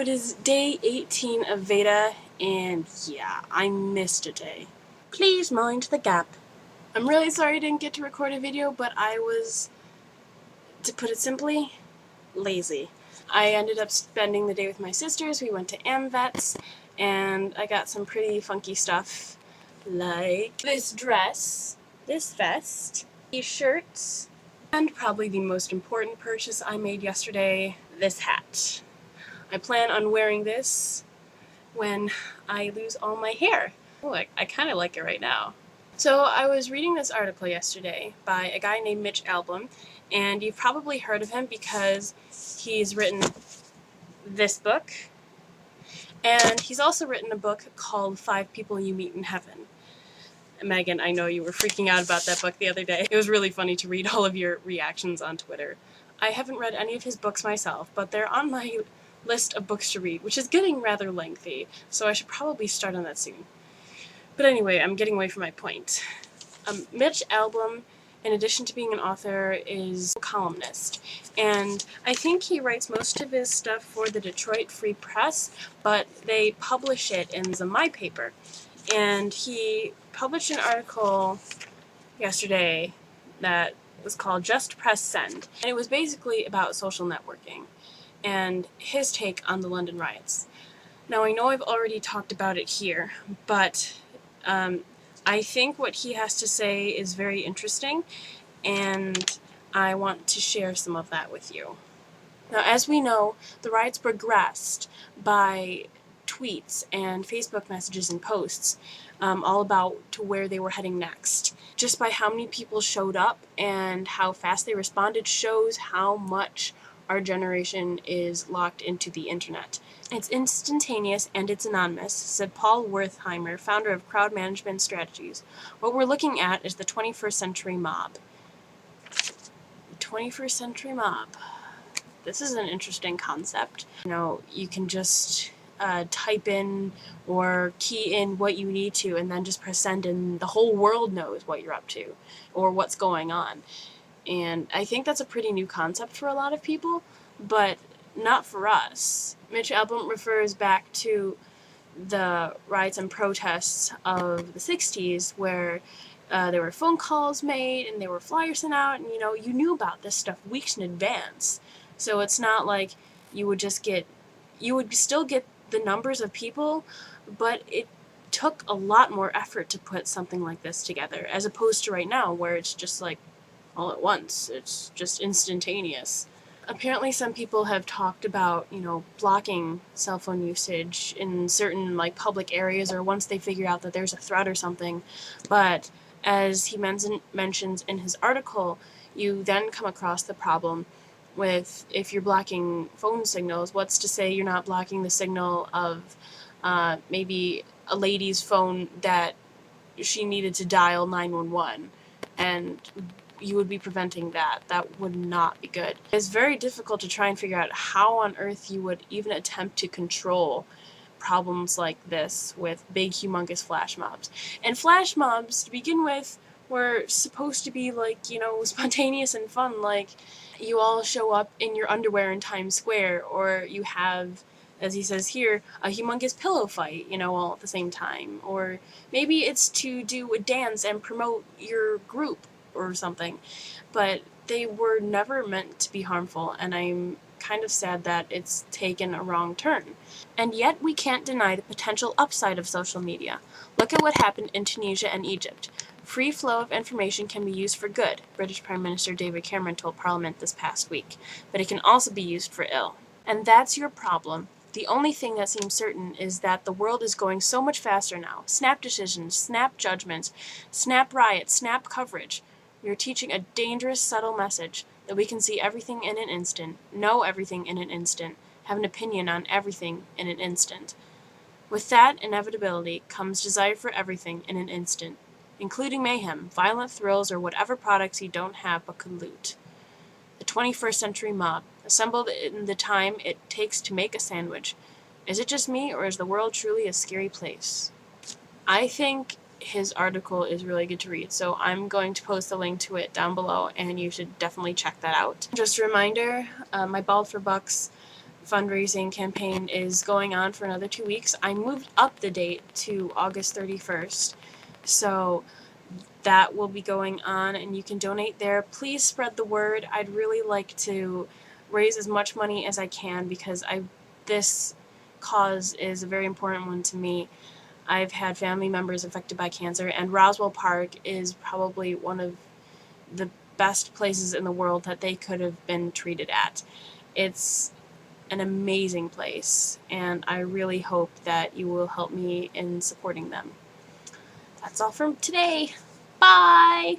it is day 18 of Veda, and yeah, I missed a day. Please mind the gap. I'm really sorry I didn't get to record a video, but I was, to put it simply, lazy. I ended up spending the day with my sisters. We went to AmVets, and I got some pretty funky stuff, like this dress, this vest, these shirts, and probably the most important purchase I made yesterday, this hat. I plan on wearing this when I lose all my hair. Oh, I kind of like it right now. So I was reading this article yesterday by a guy named Mitch Albom, and you've probably heard of him because he's written this book, and he's also written a book called 5 People You Meet in Heaven. Megan, I know you were freaking out about that book the other day. It was really funny to read all of your reactions on Twitter. I haven't read any of his books myself, but they're on my list of books to read, which is getting rather lengthy, so I should probably start on that soon. But anyway, I'm getting away from my point. Mitch Albom, in addition to being an author, is a columnist, and I think he writes most of his stuff for the Detroit Free Press, but they publish it in the My paper. And he published an article yesterday that was called Just Press Send, and it was basically about social networking and his take on the London riots. Now, I know I've already talked about it here, but I think what he has to say is very interesting, and I want to share some of that with you. Now, as we know, the riots progressed by tweets and Facebook messages and posts all about to where they were heading next. Just by how many people showed up and how fast they responded shows how much our generation is locked into the internet. It's instantaneous and it's anonymous, said Paul Wertheimer, founder of Crowd Management Strategies. What we're looking at is the 21st century mob. The 21st century mob. This is an interesting concept. You know, you can just type in or key in what you need to and then just press send and the whole world knows what you're up to or what's going on. And I think that's a pretty new concept for a lot of people, but not for us. Mitch Albom refers back to the riots and protests of the 60s where there were phone calls made and there were flyers sent out, and you knew about this stuff weeks in advance. So it's not like you would still get the numbers of people, but it took a lot more effort to put something like this together, as opposed to right now where it's just like all at once. It's just instantaneous. Apparently some people have talked about, blocking cell phone usage in certain public areas or once they figure out that there's a threat or something. But as he mentions in his article, you then come across the problem with if you're blocking phone signals, what's to say you're not blocking the signal of maybe a lady's phone that she needed to dial 911, and you would be preventing that. That would not be good. It's very difficult to try and figure out how on earth you would even attempt to control problems like this with big, humongous flash mobs. And flash mobs, to begin with, were supposed to be spontaneous and fun, like you all show up in your underwear in Times Square, or you have, as he says here, a humongous pillow fight, all at the same time. Or maybe it's to do a dance and promote your group or something. But they were never meant to be harmful, and I'm kind of sad that it's taken a wrong turn. And yet we can't deny the potential upside of social media. Look at what happened in Tunisia and Egypt. Free flow of information can be used for good, British Prime Minister David Cameron told Parliament this past week, but it can also be used for ill. And that's your problem. The only thing that seems certain is that the world is going so much faster now. Snap decisions, snap judgments, snap riots, snap coverage. We are teaching a dangerous, subtle message that we can see everything in an instant, know everything in an instant, have an opinion on everything in an instant. With that inevitability comes desire for everything in an instant, including mayhem, violent thrills, or whatever products you don't have but could loot. The 21st century mob, assembled in the time it takes to make a sandwich. Is it just me, or is the world truly a scary place? I think his article is really good to read, so I'm going to post a link to it down below, and you should definitely check that out. Just a reminder, my Bald for Bucks fundraising campaign is going on for another 2 weeks. I moved up the date to August 31st, so that will be going on, and you can donate there. Please spread the word. I'd really like to raise as much money as I can because this cause is a very important one to me. I've had family members affected by cancer, and Roswell Park is probably one of the best places in the world that they could have been treated at. It's an amazing place, and I really hope that you will help me in supporting them. That's all from today. Bye!